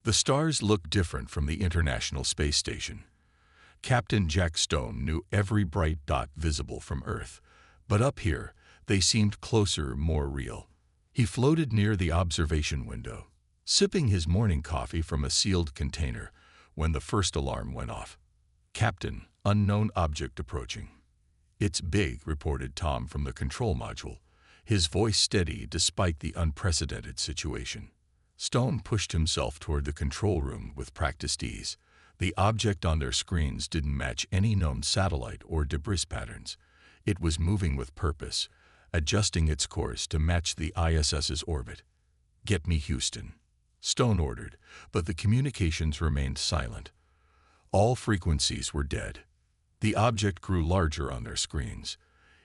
The stars looked different from the International Space Station. Captain Jack Stone knew every bright dot visible from Earth, but up here, they seemed closer, more real. He floated near the observation window, sipping his morning coffee from a sealed container when the first alarm went off. "Captain, unknown object approaching." "It's big," reported Tom from the control module, his voice steady despite the unprecedented situation. Stone pushed himself toward the control room with practiced ease. The object on their screens didn't match any known satellite or debris patterns. It was moving with purpose, adjusting its course to match the ISS's orbit. "Get me Houston," Stone ordered, but the communications remained silent. All frequencies were dead. The object grew larger on their screens.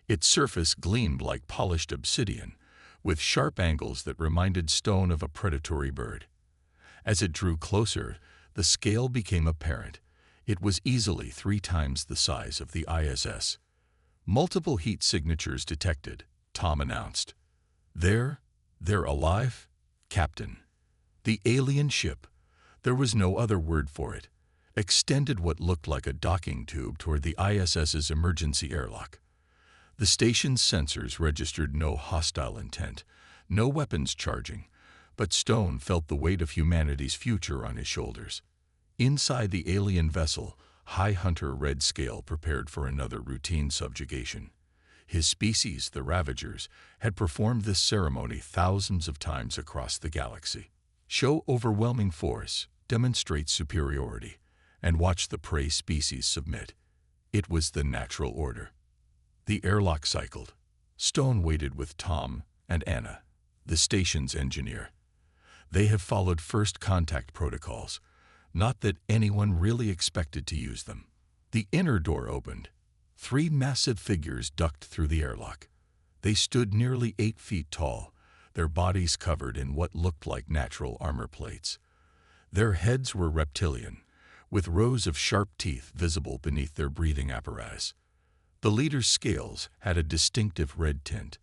Its surface gleamed like polished obsidian, with sharp angles that reminded Stone of a predatory bird. As it drew closer, the scale became apparent. It was easily 3 times the size of the ISS. "Multiple heat signatures detected," Tom announced. They're alive, Captain." The alien ship, there was no other word for it, extended what looked like a docking tube toward the ISS's emergency airlock. The station's sensors registered no hostile intent, no weapons charging, but Stone felt the weight of humanity's future on his shoulders. Inside the alien vessel, High Hunter Red Scale prepared for another routine subjugation. His species, the Ravagers, had performed this ceremony thousands of times across the galaxy. Show overwhelming force, demonstrate superiority, and watch the prey species submit. It was the natural order. The airlock cycled. Stone waited with Tom and Anna, the station's engineer. They have followed first contact protocols, not that anyone really expected to use them. The inner door opened. 3 massive figures ducked through the airlock. They stood nearly 8 feet tall, their bodies covered in what looked like natural armor plates. Their heads were reptilian, with rows of sharp teeth visible beneath their breathing apparatus. The leader's scales had a distinctive red tint.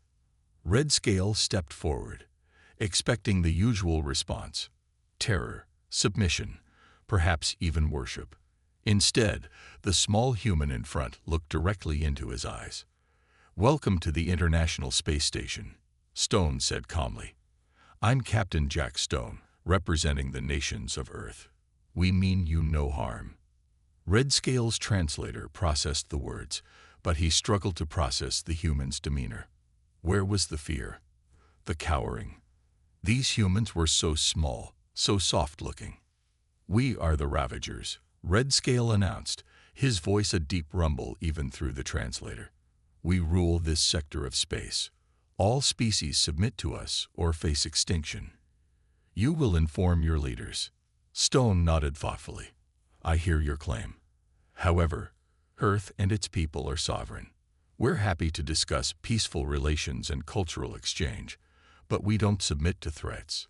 Red Scale stepped forward, expecting the usual response: terror, submission, perhaps even worship. Instead, the small human in front looked directly into his eyes. "Welcome to the International Space Station," Stone said calmly. "I'm Captain Jack Stone, representing the nations of Earth. We mean you no harm." Red Scale's translator processed the words, but he struggled to process the human's demeanor. Where was the fear? The cowering? These humans were so small, so soft-looking. "We are the Ravagers," Red Scale announced, his voice a deep rumble even through the translator. "We rule this sector of space. All species submit to us or face extinction. You will inform your leaders." Stone nodded thoughtfully. "I hear your claim. However, Earth and its people are sovereign. We're happy to discuss peaceful relations and cultural exchange, but we don't submit to threats."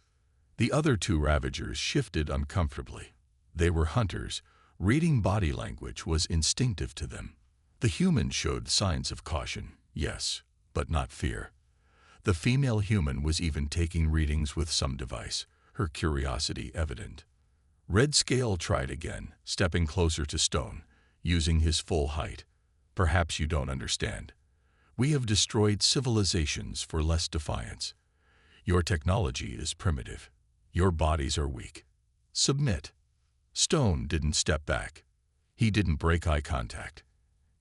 The other 2 Ravagers shifted uncomfortably. They were hunters. Reading body language was instinctive to them. The humans showed signs of caution, yes, but not fear. The female human was even taking readings with some device, her curiosity evident. Red Scale tried again, stepping closer to Stone, using his full height. "Perhaps you don't understand. We have destroyed civilizations for less defiance. Your technology is primitive. Your bodies are weak. Submit." Stone didn't step back. He didn't break eye contact.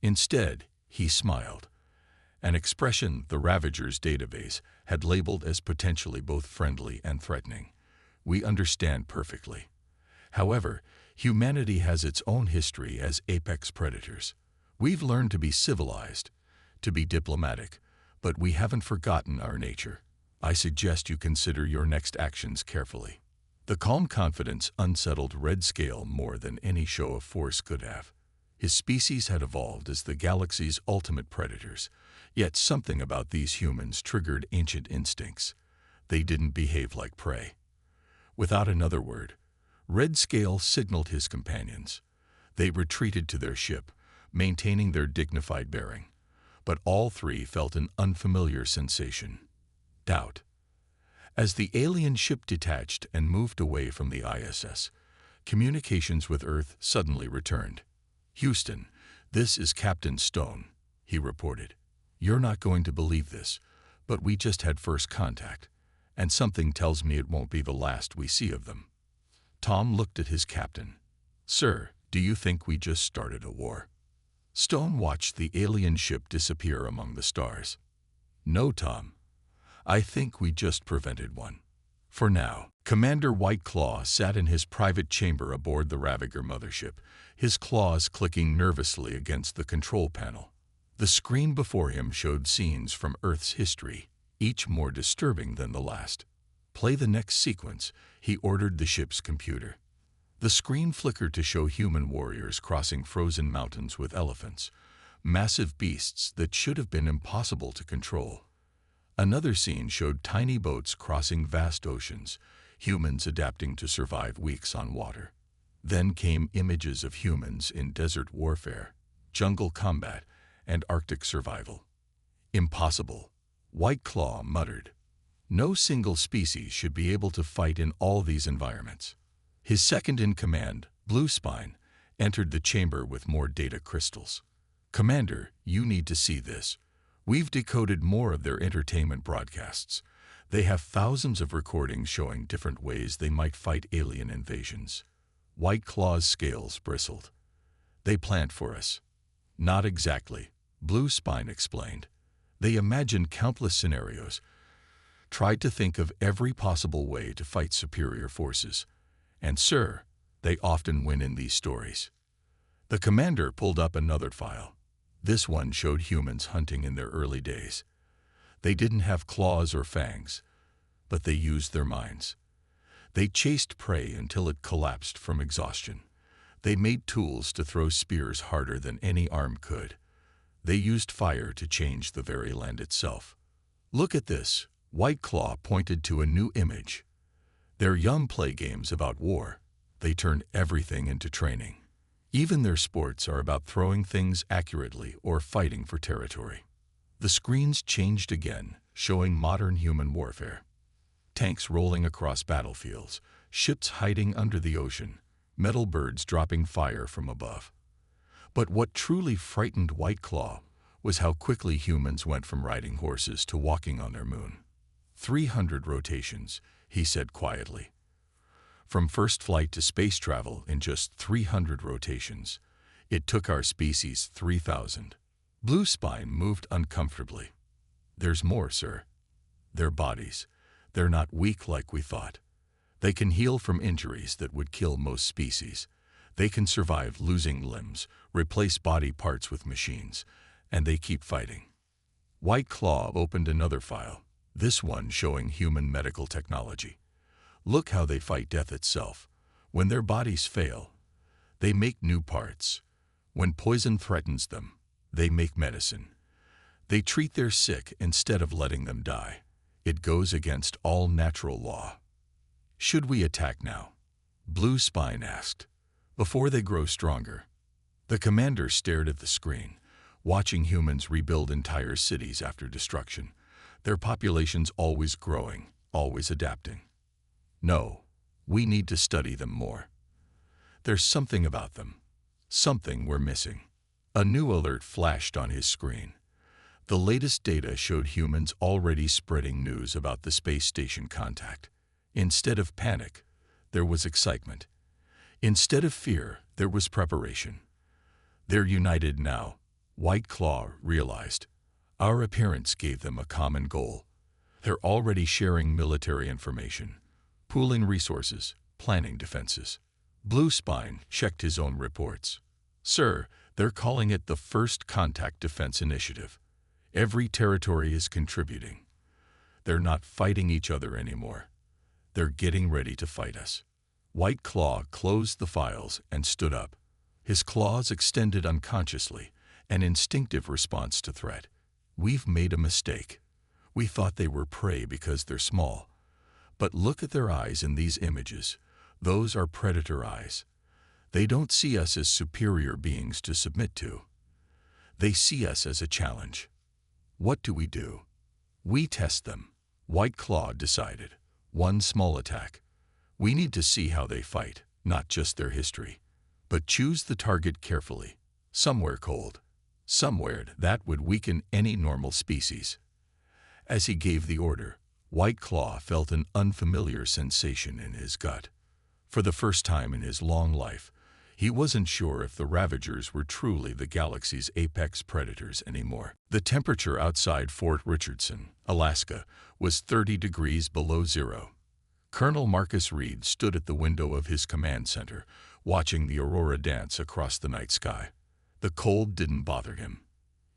Instead, he smiled, an expression the Ravager's database had labeled as potentially both friendly and threatening. "We understand perfectly. However, humanity has its own history as apex predators. We've learned to be civilized, to be diplomatic, but we haven't forgotten our nature. I suggest you consider your next actions carefully." The calm confidence unsettled Red Scale more than any show of force could have. His species had evolved as the galaxy's ultimate predators, yet something about these humans triggered ancient instincts. They didn't behave like prey. Without another word, Red Scale signaled his companions. They retreated to their ship, maintaining their dignified bearing. But all 3 felt an unfamiliar sensation: doubt. As the alien ship detached and moved away from the ISS, communications with Earth suddenly returned. "Houston, this is Captain Stone," he reported. "You're not going to believe this, but we just had first contact, and something tells me it won't be the last we see of them." Tom looked at his captain. "Sir, do you think we just started a war?" Stone watched the alien ship disappear among the stars. "No, Tom. I think we just prevented one. For now." Commander Whiteclaw sat in his private chamber aboard the Ravager mothership, his claws clicking nervously against the control panel. The screen before him showed scenes from Earth's history, each more disturbing than the last. "Play the next sequence," he ordered the ship's computer. The screen flickered to show human warriors crossing frozen mountains with elephants, massive beasts that should have been impossible to control. Another scene showed tiny boats crossing vast oceans, humans adapting to survive weeks on water. Then came images of humans in desert warfare, jungle combat, and Arctic survival. "Impossible," Whiteclaw muttered. "No single species should be able to fight in all these environments." His second-in-command, Bluespine, entered the chamber with more data crystals. "Commander, you need to see this. We've decoded more of their entertainment broadcasts. They have thousands of recordings showing different ways they might fight alien invasions." Whiteclaw's scales bristled. "They planned for us." "Not exactly," Bluespine explained. "They imagined countless scenarios, tried to think of every possible way to fight superior forces. And, sir, they often win in these stories." The commander pulled up another file. This one showed humans hunting in their early days. They didn't have claws or fangs, but they used their minds. They chased prey until it collapsed from exhaustion. They made tools to throw spears harder than any arm could. They used fire to change the very land itself. "Look at this," Whiteclaw pointed to a new image. "Their young play games about war. They turn everything into training. Even their sports are about throwing things accurately or fighting for territory." The screens changed again, showing modern human warfare. Tanks rolling across battlefields, ships hiding under the ocean, metal birds dropping fire from above. But what truly frightened Whiteclaw was how quickly humans went from riding horses to walking on their moon. 300 rotations, he said quietly. From first flight to space travel in just 300 rotations. It took our species 3,000. Bluespine moved uncomfortably. "There's more, sir. Their bodies. They're not weak like we thought. They can heal from injuries that would kill most species. They can survive losing limbs, replace body parts with machines, and they keep fighting." Whiteclaw opened another file, this one showing human medical technology. "Look how they fight death itself. When their bodies fail, they make new parts. When poison threatens them, they make medicine. They treat their sick instead of letting them die. It goes against all natural law." "Should we attack now?" Bluespine asked. "Before they grow stronger." The commander stared at the screen, watching humans rebuild entire cities after destruction, their populations always growing, always adapting. "No, we need to study them more. There's something about them, something we're missing." A new alert flashed on his screen. The latest data showed humans already spreading news about the space station contact. Instead of panic, there was excitement. Instead of fear, there was preparation. "They're united now," Whiteclaw realized. "Our appearance gave them a common goal. They're already sharing military information, pooling resources, planning defenses." Bluespine checked his own reports. "Sir, they're calling it the First Contact Defense Initiative. Every territory is contributing. They're not fighting each other anymore. They're getting ready to fight us." Whiteclaw closed the files and stood up. His claws extended unconsciously, an instinctive response to threat. "We've made a mistake. We thought they were prey because they're small. But look at their eyes in these images. Those are predator eyes. They don't see us as superior beings to submit to. They see us as a challenge. What do? We test them," Whiteclaw decided. One small attack. We need to see how they fight, not just their history. But choose the target carefully. Somewhere cold. Somewhere that would weaken any normal species. As he gave the order, White Claw felt an unfamiliar sensation in his gut. For the first time in his long life, he wasn't sure if the Ravagers were truly the galaxy's apex predators anymore. The temperature outside Fort Richardson, Alaska, was 30 degrees below zero. Colonel Marcus Reed stood at the window of his command center, watching the aurora dance across the night sky. The cold didn't bother him.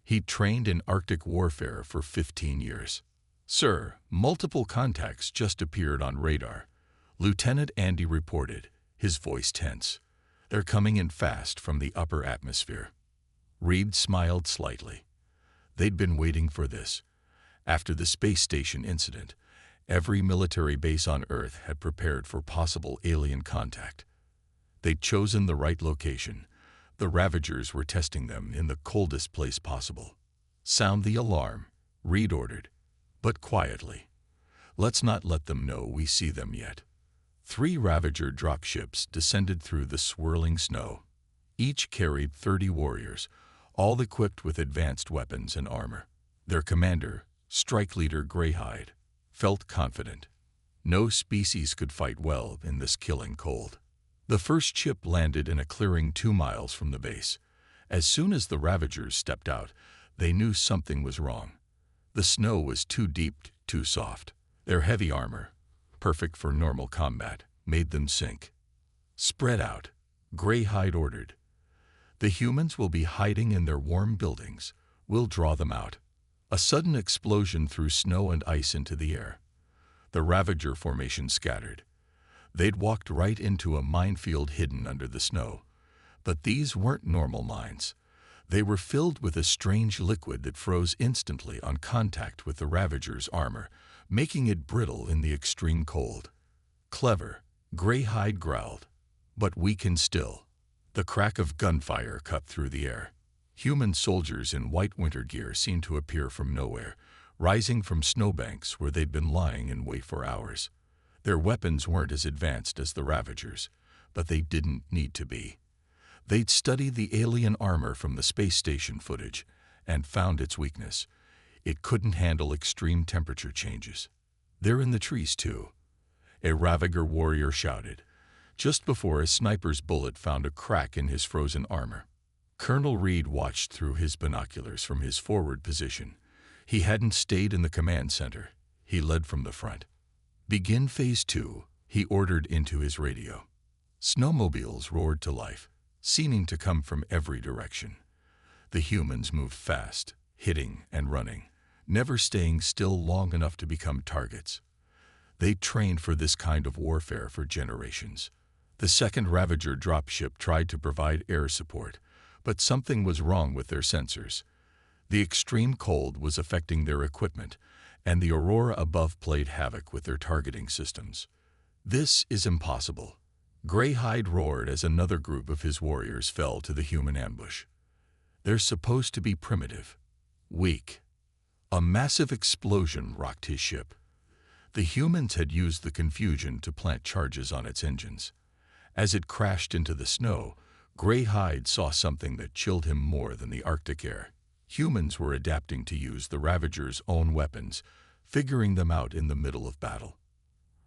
He'd trained in Arctic warfare for 15 years. "Sir, multiple contacts just appeared on radar," Lieutenant Andy reported, his voice tense. "They're coming in fast from the upper atmosphere." Reed smiled slightly. They'd been waiting for this. After the space station incident, every military base on Earth had prepared for possible alien contact. They'd chosen the right location. The Ravagers were testing them in the coldest place possible. "Sound the alarm," Reed ordered, "but quietly. Let's not let them know we see them yet." 3 Ravager dropships descended through the swirling snow. Each carried 30 warriors, all equipped with advanced weapons and armor. Their commander, Strike Leader Greyhide, felt confident. No species could fight well in this killing cold. The first ship landed in a clearing 2 miles from the base. As soon as the Ravagers stepped out, they knew something was wrong. The snow was too deep, too soft. Their heavy armor, perfect for normal combat, made them sink. "Spread out," Greyhide ordered. "The humans will be hiding in their warm buildings. We'll draw them out." A sudden explosion threw snow and ice into the air. The Ravager formation scattered. They'd walked right into a minefield hidden under the snow. But these weren't normal mines. They were filled with a strange liquid that froze instantly on contact with the Ravager's armor, making it brittle in the extreme cold. "Clever," Greyhide growled, "but weakened still." The crack of gunfire cut through the air. Human soldiers in white winter gear seemed to appear from nowhere, rising from snowbanks where they'd been lying in wait for hours. Their weapons weren't as advanced as the Ravagers, but they didn't need to be. They'd studied the alien armor from the space station footage and found its weakness. It couldn't handle extreme temperature changes. "They're in the trees, too," a Ravager warrior shouted, just before a sniper's bullet found a crack in his frozen armor. Colonel Reed watched through his binoculars from his forward position. He hadn't stayed in the command center. He led from the front. "Begin Phase 2, he ordered into his radio. Snowmobiles roared to life, seeming to come from every direction. The humans moved fast, hitting and running, never staying still long enough to become targets. They'd trained for this kind of warfare for generations. The second Ravager dropship tried to provide air support, but something was wrong with their sensors. The extreme cold was affecting their equipment, and the aurora above played havoc with their targeting systems. "This is impossible," Greyhide roared as another group of his warriors fell to the human ambush. "They're supposed to be primitive, weak." A massive explosion rocked his ship. The humans had used the confusion to plant charges on its engines. As it crashed into the snow, Greyhide saw something that chilled him more than the Arctic air. Humans were adapting to use the Ravagers' own weapons, figuring them out in the middle of battle.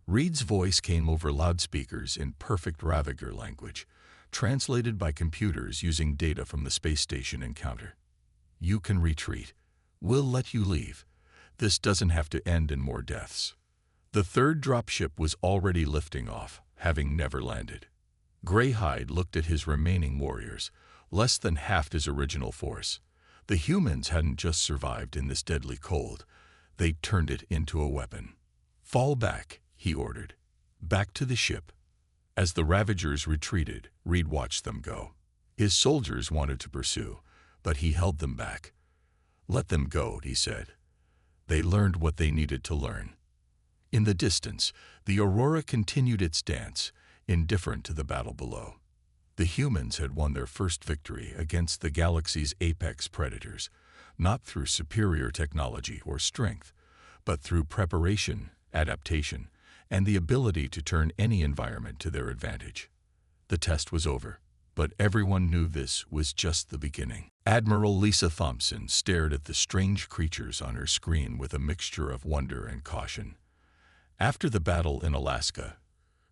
Reed's voice came over loudspeakers in perfect Ravager language, translated by computers using data from the space station encounter. "You can retreat. We'll let you leave. This doesn't have to end in more deaths." The third dropship was already lifting off, having never landed. Greyhide looked at his remaining warriors, less than half his original force. The humans hadn't just survived in this deadly cold. They'd turned it into a weapon. "Fall back," he ordered. "Back to the ship." As the Ravagers retreated, Reed watched them go. His soldiers wanted to pursue, but he held them back. "Let them go," he said. "They learned what they needed to learn." In the distance, the aurora continued its dance, indifferent to the battle below. The humans had won their first victory against the galaxy's apex predators, not through superior technology or strength, but through preparation, adaptation, and the ability to turn any environment to their advantage. The test was over, but everyone knew this was just the beginning. Admiral Lisa Thompson stared at the strange creatures on her screen with a mixture of wonder and caution. After the battle in Alaska,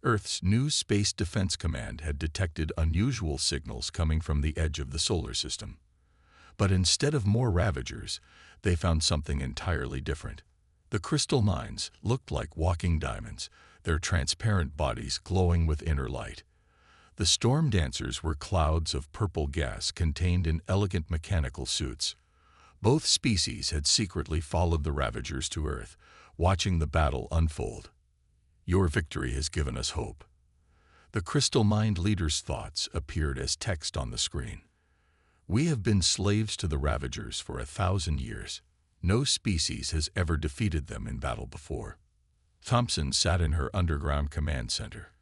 Earth's new Space Defense Command had detected unusual signals coming from the edge of the solar system. But instead of more Ravagers, they found something entirely different. The crystal mines looked like walking diamonds, their transparent bodies glowing with inner light. The storm dancers were clouds of purple gas contained in elegant mechanical suits. Both species had secretly followed the Ravagers to Earth, watching the battle unfold. Your victory has given us hope. The crystal mind leader's thoughts appeared as text on the screen. We have been slaves to the Ravagers for 1,000 years. No species has ever defeated them in battle before. Thompson sat in her underground command center,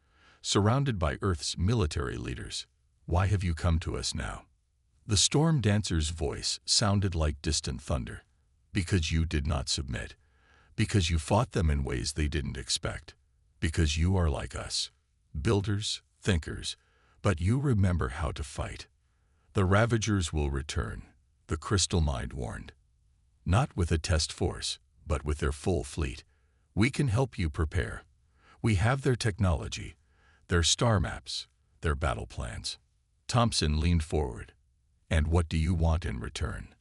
surrounded by Earth's military leaders. Why have you come to us now? The storm dancer's voice sounded like distant thunder. Because you did not submit. Because you fought them in ways they didn't expect. Because you are like us. Builders, thinkers, but you remember how to fight. The Ravagers will return, the crystal mind warned. Not with a test force, but with their full fleet. We can help you prepare. We have their technology, their star maps, their battle plans. Thompson leaned forward. And what do you want in return?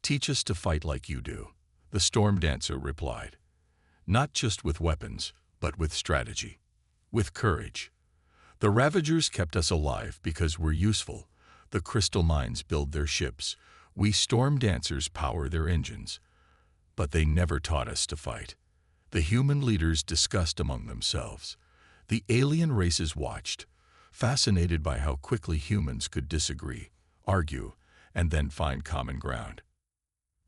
Teach us to fight like you do, the storm dancer replied. Not just with weapons, but with strategy, with courage. The Ravagers kept us alive because we're useful. The crystal mines build their ships. We storm dancers power their engines. But they never taught us to fight. The human leaders discussed among themselves. The alien races watched, fascinated by how quickly humans could disagree, argue, and then find common ground.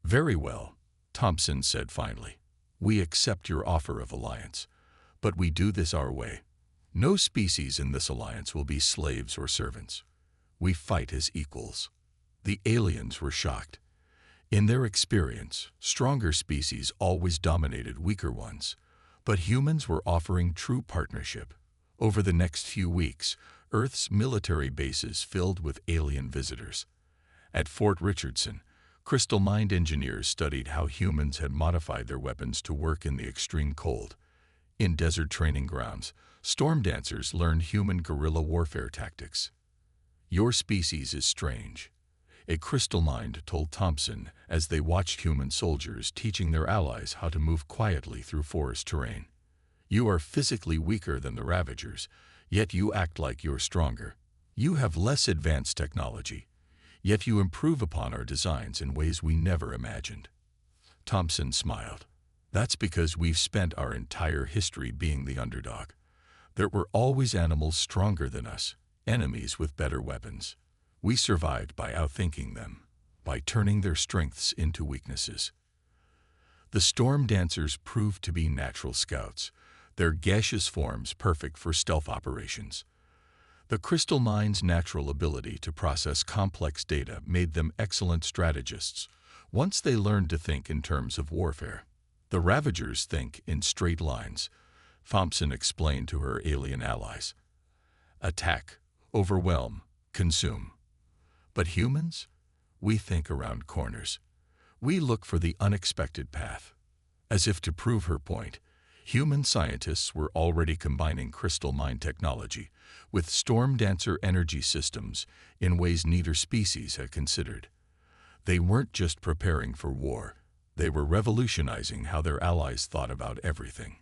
Very well, Thompson said finally. We accept your offer of alliance, but we do this our way. No species in this alliance will be slaves or servants. We fight as equals. The aliens were shocked. In their experience, stronger species always dominated weaker ones, but humans were offering true partnership. Over the next few weeks, Earth's military bases filled with alien visitors. At Fort Richardson, crystal mind engineers studied how humans had modified their weapons to work in the extreme cold. In desert training grounds, storm dancers learned human guerrilla warfare tactics. Your species is strange, a crystal mind told Thompson as they watched human soldiers teaching their allies how to move quietly through forest terrain. You are physically weaker than the Ravagers, yet you act like you're stronger. You have less advanced technology, yet you improve upon our designs in ways we never imagined. Thompson smiled. That's because we've spent our entire history being the underdog. There were always animals stronger than us, enemies with better weapons. We survived by outthinking them, by turning their strengths into weaknesses. The storm dancers proved to be natural scouts, their gaseous forms perfect for stealth operations. The crystal mind's natural ability to process complex data made them excellent strategists once they learned to think in terms of warfare. The Ravagers think in straight lines, Thompson explained to her alien allies. Attack, overwhelm, consume. But humans? We think around corners. We look for the unexpected path. As if to prove her point, human scientists were already combining crystal mind technology with storm dancer energy systems in ways neither species had considered. They weren't just preparing for war, they were revolutionizing how their allies thought about everything.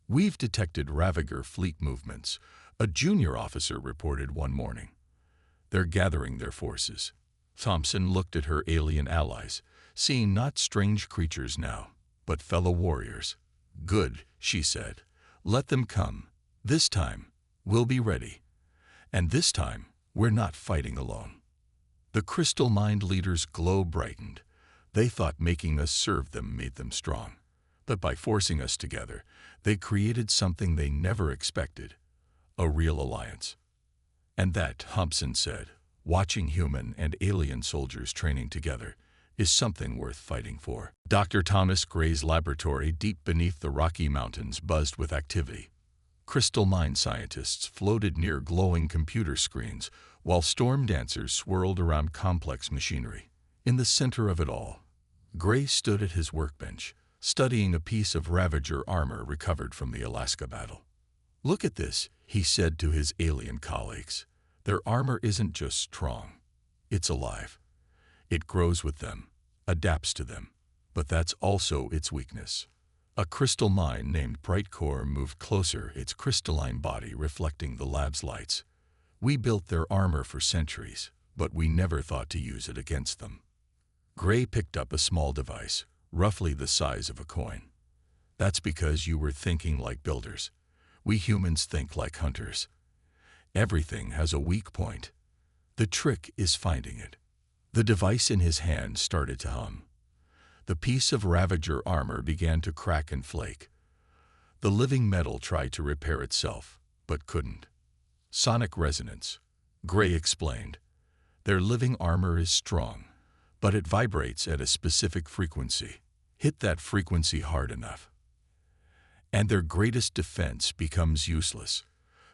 We've detected Ravager fleet movements, a junior officer reported one morning. They're gathering their forces. Thompson looked at her alien allies, seeing not strange creatures now, but fellow warriors. Good, she said. Let them come. This time, we'll be ready. And this time, we're not fighting alone. The crystal mind leaders' glow brightened. They thought making us serve them made them strong. But by forcing us together, they created something they never expected, a real alliance. And that, Thompson said, watching human and alien soldiers training together, is something worth fighting for. Dr. Thomas Gray's laboratory deep beneath the Rocky Mountains buzzed with activity. Crystal mine scientists floated near glowing computer screens, while storm dancers swirled around complex machinery. In the center of it all, Gray stood at his workbench, studying a piece of Ravager armor recovered from the Alaska battle. "Look at this," he said to his alien colleagues. "Their armor isn't just strong. It's alive. It grows with them, adapts to them. But that's also its weakness." A crystal mine named Bright Core moved closer, its crystalline body reflecting the lab's lights. "We built their armor for centuries, but we never thought to use it against them." Gray picked up a small device, roughly the size of a coin. "That's because you were thinking like builders. We humans think like hunters. Everything has a weak point. The trick is finding it." The device in his hand started to hum. The piece of Ravager armor began to crack and flake. The living metal tried to repair itself, but couldn't. "Sonic resonance," Gray explained. "Their living armor is strong, but it vibrates at a specific frequency. Hit that frequency hard enough, and their greatest defense becomes useless,"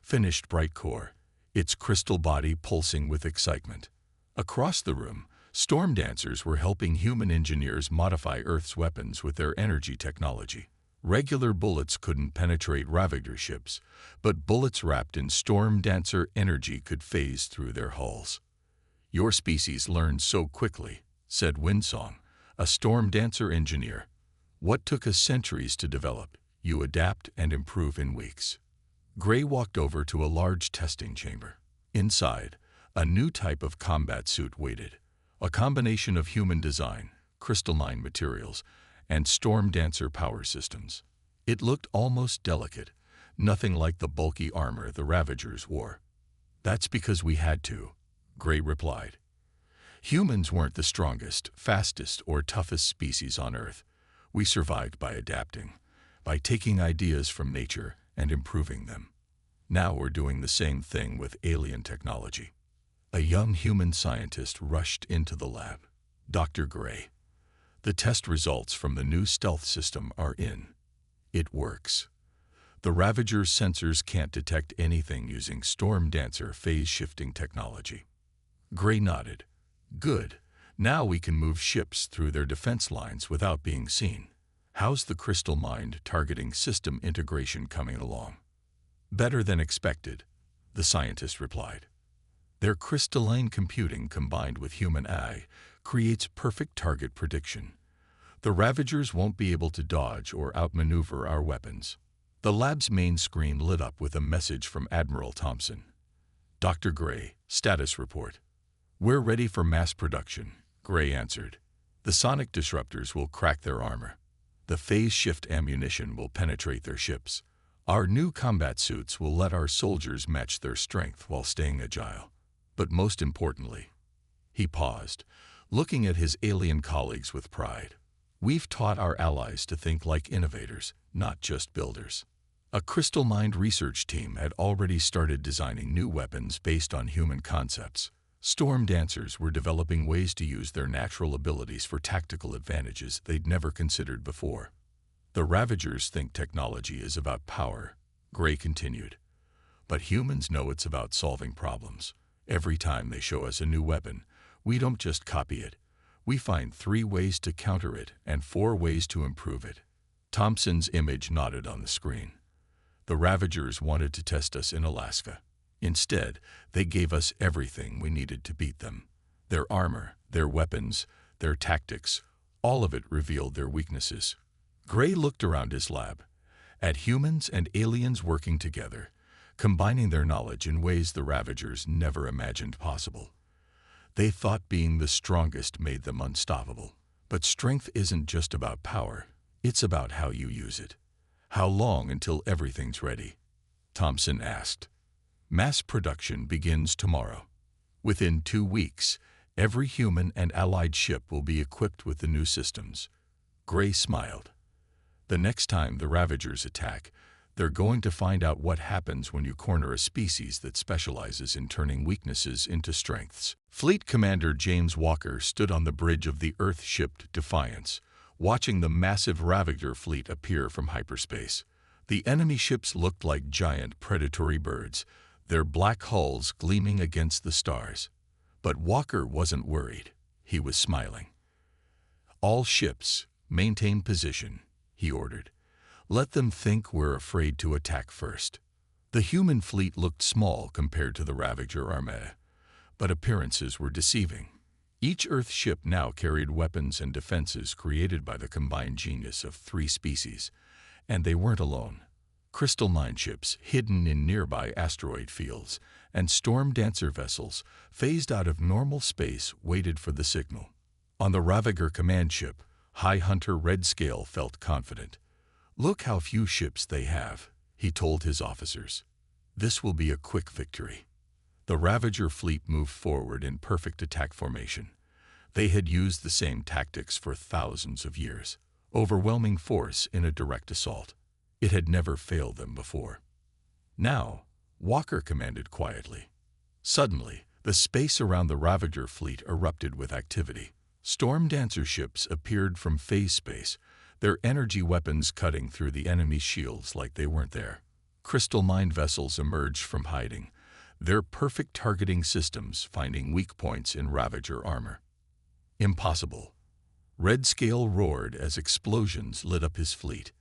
finished Bright Core, its crystal body pulsing with excitement. Across the room, storm dancers were helping human engineers modify Earth's weapons with their energy technology. Regular bullets couldn't penetrate Ravager ships, but bullets wrapped in storm dancer energy could phase through their hulls. "Your species learned so quickly," said Windsong, a storm dancer engineer. "What took us centuries to develop, you adapt and improve in weeks." Gray walked over to a large testing chamber. Inside, a new type of combat suit waited. A combination of human design, crystalline materials, and storm dancer power systems. It looked almost delicate, nothing like the bulky armor the Ravagers wore. "That's because we had to," Gray replied. "Humans weren't the strongest, fastest, or toughest species on Earth. We survived by adapting, by taking ideas from nature and improving them. Now we're doing the same thing with alien technology." A young human scientist rushed into the lab. "Dr. Gray, the test results from the new stealth system are in. It works. The Ravager's sensors can't detect anything using Storm Dancer phase-shifting technology." Gray nodded. "Good. Now we can move ships through their defense lines without being seen. How's the crystal mind targeting system integration coming along?" "Better than expected," the scientist replied. "Their crystalline computing combined with human AI creates perfect target prediction. The Ravagers won't be able to dodge or outmaneuver our weapons." The lab's main screen lit up with a message from Admiral Thompson. "Dr. Gray, status report." "We're ready for mass production," Gray answered. "The sonic disruptors will crack their armor. The phase shift ammunition will penetrate their ships. Our new combat suits will let our soldiers match their strength while staying agile. But most importantly," he paused, looking at his alien colleagues with pride, "we've taught our allies to think like innovators, not just builders." A crystal mind research team had already started designing new weapons based on human concepts. Storm dancers were developing ways to use their natural abilities for tactical advantages they'd never considered before. "The Ravagers think technology is about power," Gray continued. "But humans know it's about solving problems. Every time they show us a new weapon, we don't just copy it. We find 3 ways to counter it and 4 ways to improve it." Thompson's image nodded on the screen. "The Ravagers wanted to test us in Alaska. Instead, they gave us everything we needed to beat them. Their armor, their weapons, their tactics, all of it revealed their weaknesses." Gray looked around his lab, at humans and aliens working together, combining their knowledge in ways the Ravagers never imagined possible. They thought being the strongest made them unstoppable. But strength isn't just about power, it's about how you use it. "How long until everything's ready?" Thompson asked. "Mass production begins tomorrow. Within 2 weeks, every human and allied ship will be equipped with the new systems." Gray smiled. "The next time the Ravagers attack, they're going to find out what happens when you corner a species that specializes in turning weaknesses into strengths." Fleet Commander James Walker stood on the bridge of the Earth-shipped Defiance, watching the massive Ravager fleet appear from hyperspace. The enemy ships looked like giant predatory birds, their black hulls gleaming against the stars. But Walker wasn't worried. He was smiling. "All ships, maintain position," he ordered. "Let them think we're afraid to attack first." The human fleet looked small compared to the Ravager armada, but appearances were deceiving. Each Earth ship now carried weapons and defenses created by the combined genius of 3 species, and they weren't alone. Crystal mine ships hidden in nearby asteroid fields and storm dancer vessels phased out of normal space waited for the signal. On the Ravager command ship, High Hunter Red Scale felt confident. "Look how few ships they have," he told his officers. "This will be a quick victory." The Ravager fleet moved forward in perfect attack formation. They had used the same tactics for thousands of years. Overwhelming force in a direct assault. It had never failed them before. Now, Walker commanded quietly. Suddenly, the space around the Ravager fleet erupted with activity. Storm dancer ships appeared from phase space, their energy weapons cutting through the enemy's shields like they weren't there. Crystal mine vessels emerged from hiding, their perfect targeting systems finding weak points in Ravager armor. "Impossible." Red Scale roared as explosions lit up his fleet.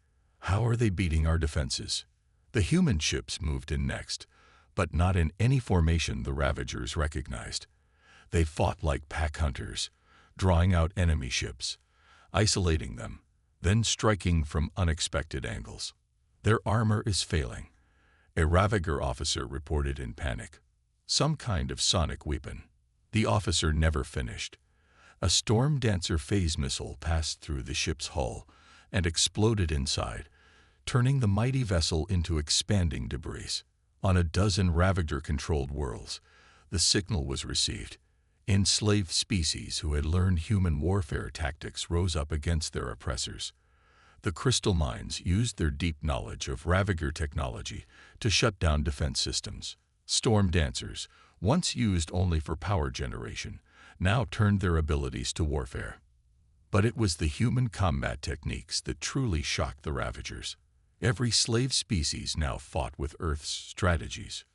"How are they beating our defenses?" The human ships moved in next, but not in any formation the Ravagers recognized. They fought like pack hunters, drawing out enemy ships, isolating them, then striking from unexpected angles. "Their armor is failing," a Ravager officer reported in panic. "Some kind of sonic weapon." The officer never finished. A storm dancer phase missile passed through the ship's hull and exploded inside, turning the mighty vessel into expanding debris. On a dozen Ravager-controlled worlds, the signal was received. Enslaved species who had learned human warfare tactics rose up against their oppressors. The crystal mines used their deep knowledge of Ravager technology to shut down defense systems. Storm dancers, once used only for power generation, now turned their abilities to warfare. But it was the human combat techniques that truly shocked the Ravagers. Every slave species now fought with Earth's strategies: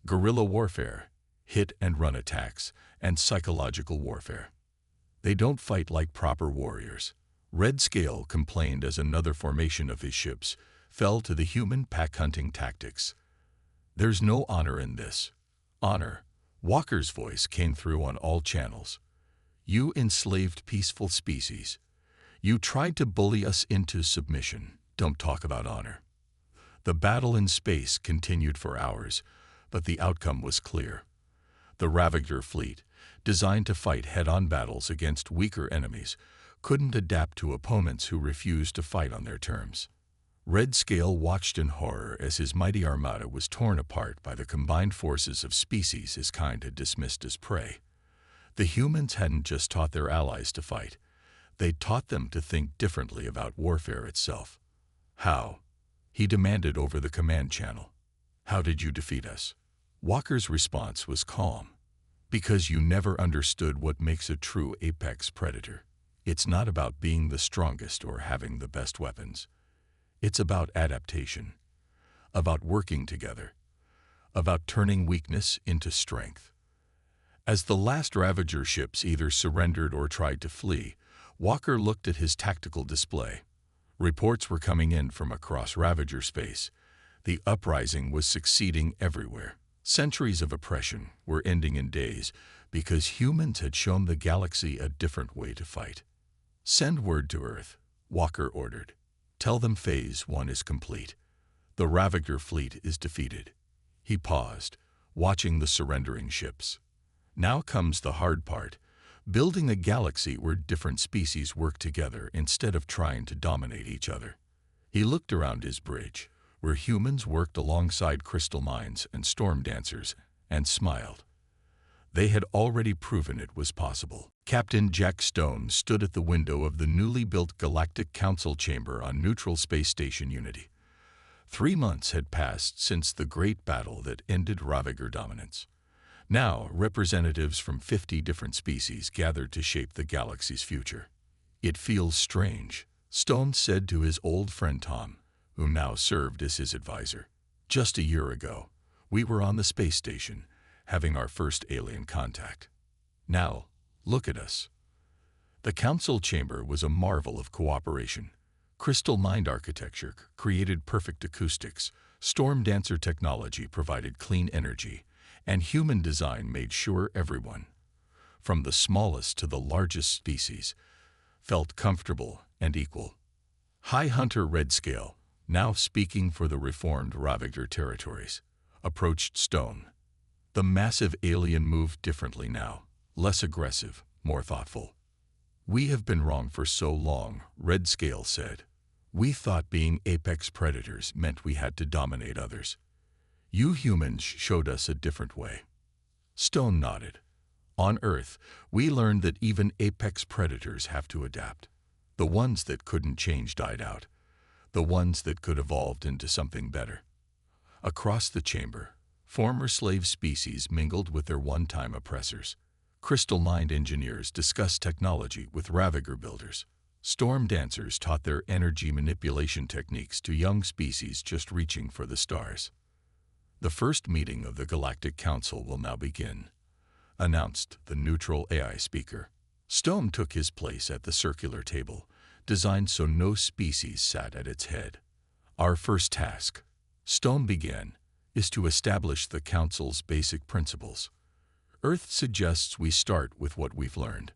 guerrilla warfare, hit-and-run attacks, and psychological warfare. "They don't fight like proper warriors," Red Scale complained as another formation of his ships fell to the human pack-hunting tactics. "There's no honor in this." "Honor," Walker's voice came through on all channels. "You enslaved peaceful species. You tried to bully us into submission. Don't talk about honor." The battle in space continued for hours, but the outcome was clear. The Ravager fleet, designed to fight head-on battles against weaker enemies, couldn't adapt to opponents who refused to fight on their terms. Red Scale watched in horror as his mighty armada was torn apart by the combined forces of species his kind had dismissed as prey. The humans hadn't just taught their allies to fight. They taught them to think differently about warfare itself. "How?" he demanded over the command channel. "How did you defeat us?" Walker's response was calm. "Because you never understood what makes a true apex predator. It's not about being the strongest or having the best weapons. It's about adaptation, about working together, about turning weakness into strength." As the last Ravager ships either surrendered or tried to flee, Walker looked at his tactical display. Reports were coming in from across Ravager space. The uprising was succeeding everywhere. Centuries of oppression were ending in days because humans had shown the galaxy a different way to fight. "Send word to Earth," Walker ordered. "Tell them Phase 1 is complete. The Ravager fleet is defeated." He paused, watching the surrendering ships. "Now comes the hard part, building a galaxy where different species work together instead of trying to dominate each other." He looked around his bridge, where humans worked alongside crystal mines and storm dancers, and smiled. They had already proven it was possible. Captain Jack Stone stood at the window of the newly built Galactic Council chamber on neutral space station Unity. 3 months had passed since the great battle that ended Ravager dominance. Now, representatives from 50 different species gathered to shape the galaxy's future. "It feels strange," Stone said to his old friend Tom, who now served as his advisor. Just a year ago, we were on the space station, having our first alien contact. Now, look at us. The council chamber was a marvel of cooperation. Crystal mind architecture created perfect acoustics, storm dancer technology provided clean energy, and human design made sure everyone, from the smallest to the largest species, felt comfortable and equal. High Hunter Red Scale, now speaking for the reformed Ravager territories, approached Stone. The massive alien moved differently now, less aggressive, more thoughtful. "We have been wrong for so long," Red Scale said. "We thought being apex predators meant we had to dominate others. You humans showed us a different way." Stone nodded. "On Earth, we learned that even apex predators have to adapt. The ones that couldn't change died out. The ones that could evolved into something better." Across the chamber, former slave species mingled with their one-time oppressors. Crystal mind engineers discussed technology with Ravager builders. Storm dancers taught their energy manipulation techniques to young species just reaching for the stars. "The first meeting of the Galactic Council will now begin," announced the neutral AI speaker. Stone took his place at the circular table, designed so no species sat at its head. "Our first task," Stone began, "is to establish the Council's basic principles. Earth suggests we start with what we've learned.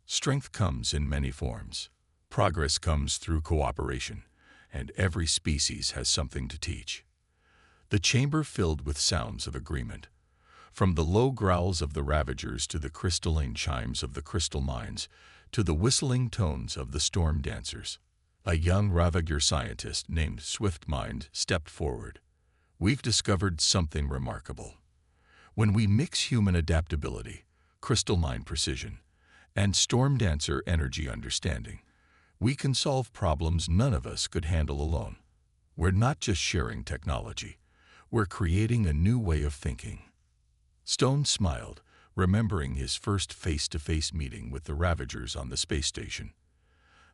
Strength comes in many forms. Progress comes through cooperation, and every species has something to teach." The chamber filled with sounds of agreement. From the low growls of the Ravagers to the crystalline chimes of the crystal mines, to the whistling tones of the storm dancers. A young Ravager scientist named Swiftmind stepped forward. "We've discovered something remarkable. When we mix human adaptability, crystal mind precision, and storm dancer energy understanding, we can solve problems none of us could handle alone. We're not just sharing technology, we're creating a new way of thinking." Stone smiled, remembering his first face-to-face meeting with the Ravagers on the space station.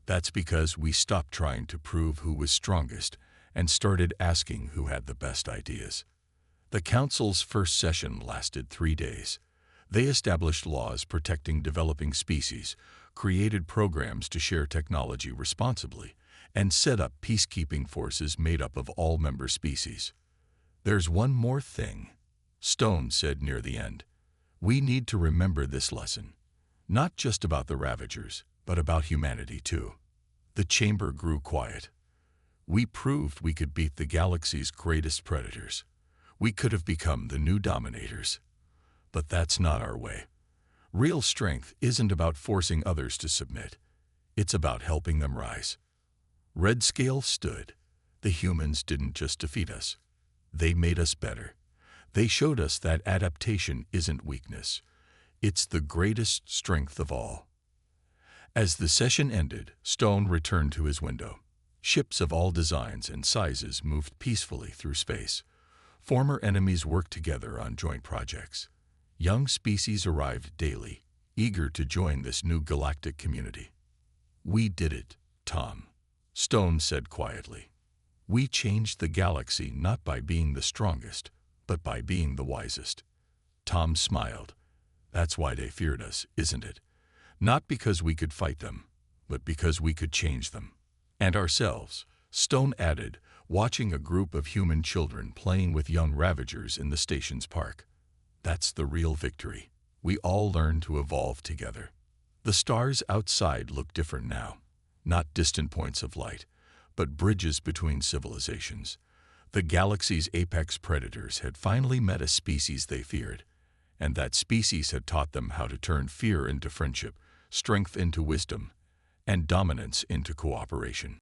"That's because we stopped trying to prove who was strongest and started asking who had the best ideas." The Council's first session lasted 3 days. They established laws protecting developing species, created programs to share technology responsibly, and set up peacekeeping forces made up of all member species. "There's one more thing," Stone said near the end. "We need to remember this lesson, not just about the Ravagers, but about humanity too." The chamber grew quiet. "We proved we could beat the galaxy's greatest predators. We could have become the new dominators. But that's not our way. Real strength isn't about forcing others to submit. It's about helping them rise." Red Scale stood. "The humans didn't just defeat us. They made us better. They showed us that adaptation isn't weakness. It's the greatest strength of all." As the session ended, Stone returned to his window. Ships of all designs and sizes moved peacefully through space. Former enemies worked together on joint projects. Young species arrived daily, eager to join this new galactic community. "We did it, Tom," Stone said quietly. "We changed the galaxy not by being the strongest, but by being the wisest." Tom smiled. "That's why they feared us, isn't it? Not because we could fight them, but because we could change them. And ourselves," Stone added, watching a group of human children playing with young Ravagers in the station's park. "That's the real victory. We all learn to evolve together." The stars outside looked different now, not distant points of light, but bridges between civilizations. The galaxy's apex predators had finally met a species they feared, and that species had taught them how to turn fear into friendship, strength into wisdom, and dominance into cooperation.